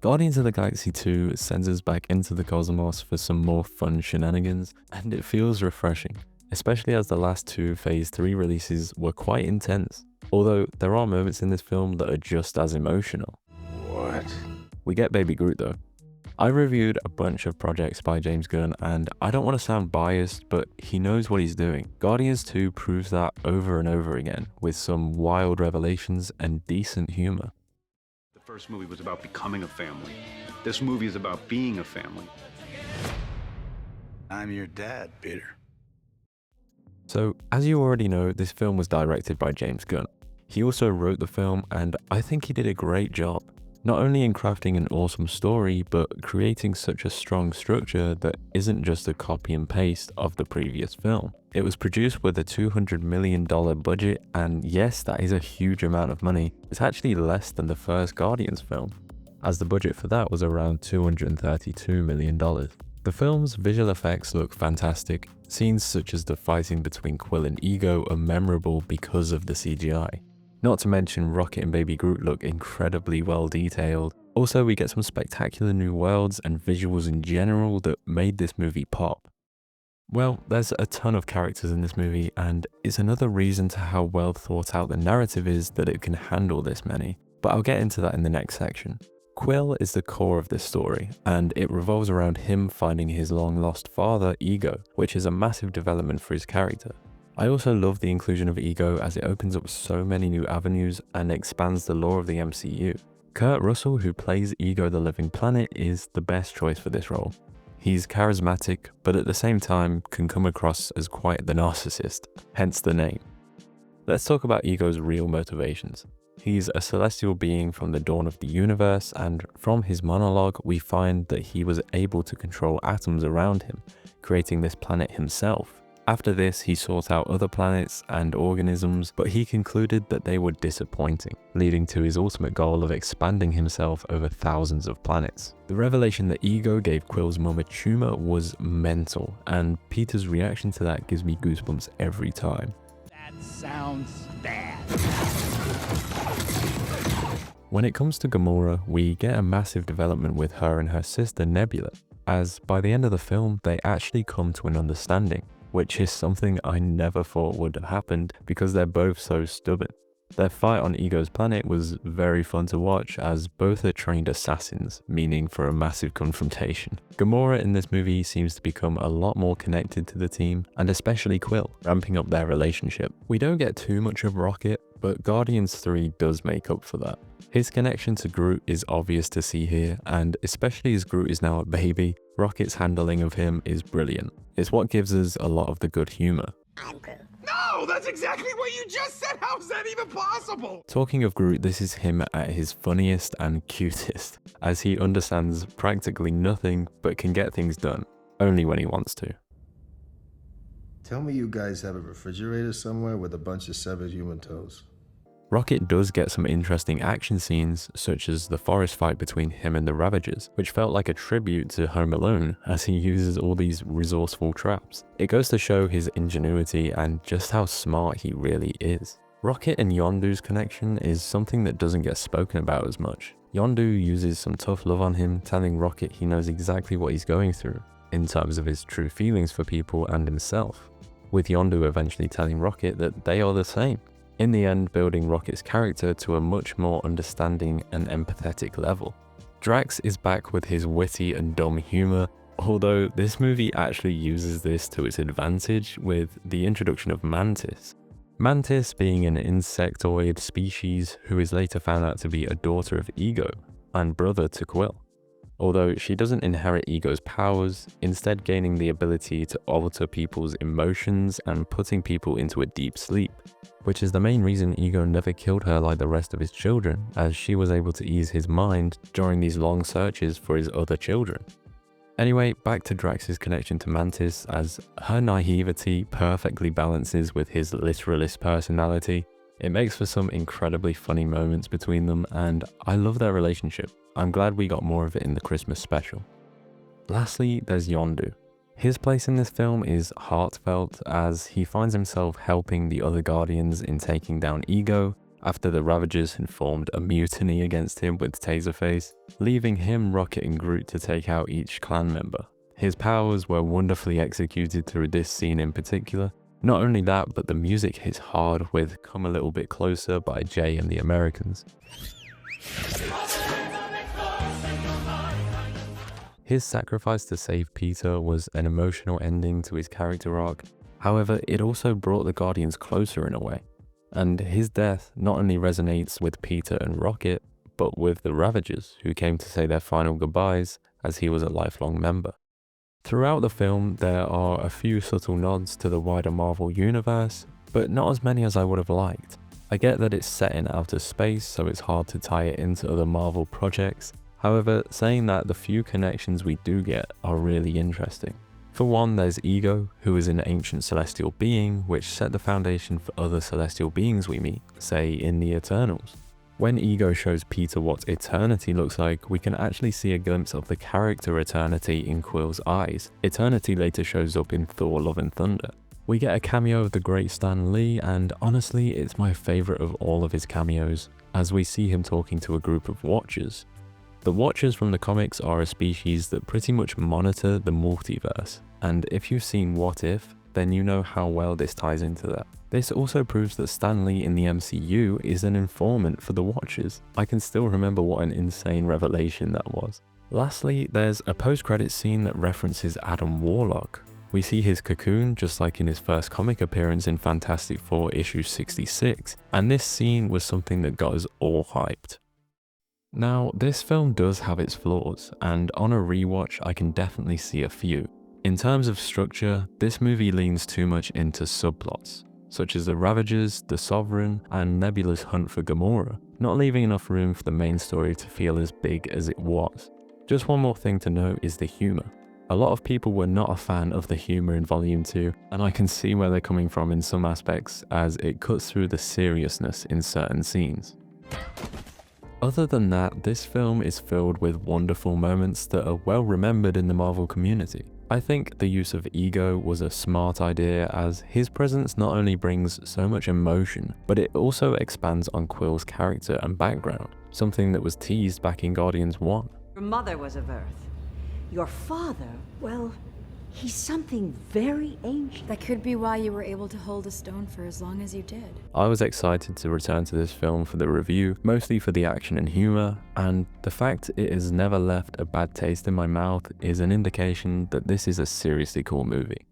Guardians of the Galaxy 2 sends us back into the cosmos for some more fun shenanigans, and it feels refreshing, especially as the last two Phase 3 releases were quite intense, although there are moments in this film that are just as emotional. What? We get Baby Groot though. I reviewed a bunch of projects by James Gunn, and I don't want to sound biased, but he knows what he's doing. Guardians 2 proves that over and over again, with some wild revelations and decent humor. The first movie was about becoming a family. This movie is about being a family. I'm your dad, Peter. So, as you already know, this film was directed by James Gunn. He also wrote the film, and I think he did a great job. Not only in crafting an awesome story, but creating such a strong structure that isn't just a copy and paste of the previous film. It was produced with a $200 million budget, and yes, that is a huge amount of money. It's actually less than the first Guardians film, as the budget for that was around $232 million. The film's visual effects look fantastic. Scenes such as the fighting between Quill and Ego are memorable because of the CGI. Not to mention Rocket and Baby Groot look incredibly well detailed. Also, we get some spectacular new worlds and visuals in general that made this movie pop. Well, there's a ton of characters in this movie, and it's another reason to how well thought out the narrative is that it can handle this many, but I'll get into that in the next section. Quill is the core of this story, and it revolves around him finding his long-lost father, Ego, which is a massive development for his character. I also love the inclusion of Ego as it opens up so many new avenues and expands the lore of the MCU. Kurt Russell, who plays Ego the Living Planet, is the best choice for this role. He's charismatic, but at the same time can come across as quite the narcissist, hence the name. Let's talk about Ego's real motivations. He's a celestial being from the dawn of the universe, and from his monologue we find that he was able to control atoms around him, creating this planet himself. After this, he sought out other planets and organisms, but he concluded that they were disappointing, leading to his ultimate goal of expanding himself over thousands of planets. The revelation that Ego gave Quill's mum a tumor was mental, and Peter's reaction to that gives me goosebumps every time. That sounds bad. When it comes to Gamora, we get a massive development with her and her sister Nebula, as by the end of the film, they actually come to an understanding, which is something I never thought would have happened because they're both so stubborn. Their fight on Ego's planet was very fun to watch, as both are trained assassins, meaning for a massive confrontation. Gamora in this movie seems to become a lot more connected to the team, and especially Quill, ramping up their relationship. We don't get too much of Rocket, but Guardians 3 does make up for that. His connection to Groot is obvious to see here, and especially as Groot is now a baby, Rocket's handling of him is brilliant. It's what gives us a lot of the good humor. I'm Groot. No, that's exactly what you just said. How is that even possible? Talking of Groot, this is him at his funniest and cutest, as he understands practically nothing but can get things done, only when he wants to. Tell me you guys have a refrigerator somewhere with a bunch of severed human toes. Rocket does get some interesting action scenes, such as the forest fight between him and the Ravagers, which felt like a tribute to Home Alone as he uses all these resourceful traps. It goes to show his ingenuity and just how smart he really is. Rocket and Yondu's connection is something that doesn't get spoken about as much. Yondu uses some tough love on him, telling Rocket he knows exactly what he's going through, in terms of his true feelings for people and himself, with Yondu eventually telling Rocket that they are the same. In the end, building Rocket's character to a much more understanding and empathetic level. Drax is back with his witty and dumb humor, although this movie actually uses this to its advantage with the introduction of Mantis. Mantis being an insectoid species who is later found out to be a daughter of Ego and brother to Quill. Although she doesn't inherit Ego's powers, instead gaining the ability to alter people's emotions and putting people into a deep sleep, which is the main reason Ego never killed her like the rest of his children, as she was able to ease his mind during these long searches for his other children. Anyway, back to Drax's connection to Mantis, as her naivety perfectly balances with his literalist personality. It makes for some incredibly funny moments between them, and I love their relationship. I'm glad we got more of it in the Christmas special. Lastly, there's Yondu. His place in this film is heartfelt, as he finds himself helping the other Guardians in taking down Ego, after the Ravagers had formed a mutiny against him with Taserface, leaving him, Rocket, and Groot to take out each clan member. His powers were wonderfully executed through this scene in particular. Not only that, but the music hits hard with Come a Little Bit Closer by Jay and the Americans. His sacrifice to save Peter was an emotional ending to his character arc. However, it also brought the Guardians closer in a way. And his death not only resonates with Peter and Rocket, but with the Ravagers, who came to say their final goodbyes as he was a lifelong member. Throughout the film, there are a few subtle nods to the wider Marvel universe, but not as many as I would have liked. I get that it's set in outer space, so it's hard to tie it into other Marvel projects. However, saying that, the few connections we do get are really interesting. For one, there's Ego, who is an ancient celestial being, which set the foundation for other celestial beings we meet, say in the Eternals. When Ego shows Peter what Eternity looks like, we can actually see a glimpse of the character Eternity in Quill's eyes. Eternity later shows up in Thor: Love and Thunder. We get a cameo of the great Stan Lee, and honestly, it's my favourite of all of his cameos, as we see him talking to a group of Watchers. The Watchers from the comics are a species that pretty much monitor the multiverse, and if you've seen What If, then you know how well this ties into that. This also proves that Stan Lee in the MCU is an informant for the Watchers. I can still remember what an insane revelation that was. Lastly, there's a post-credits scene that references Adam Warlock. We see his cocoon just like in his first comic appearance in Fantastic Four issue 66, and this scene was something that got us all hyped. Now, this film does have its flaws, and on a rewatch I can definitely see a few. In terms of structure, this movie leans too much into subplots, such as the Ravagers, the Sovereign, and Nebula's hunt for Gamora, not leaving enough room for the main story to feel as big as it was. Just one more thing to note is the humour. A lot of people were not a fan of the humour in Volume 2, and I can see where they're coming from in some aspects, as it cuts through the seriousness in certain scenes. Other than that, this film is filled with wonderful moments that are well remembered in the Marvel community. I think the use of Ego was a smart idea, as his presence not only brings so much emotion, but it also expands on Quill's character and background, something that was teased back in Guardians 1. Your mother was of Earth. Your father, well, he's something very ancient. That could be why you were able to hold a stone for as long as you did. I was excited to return to this film for the review, mostly for the action and humour, and the fact it has never left a bad taste in my mouth is an indication that this is a seriously cool movie.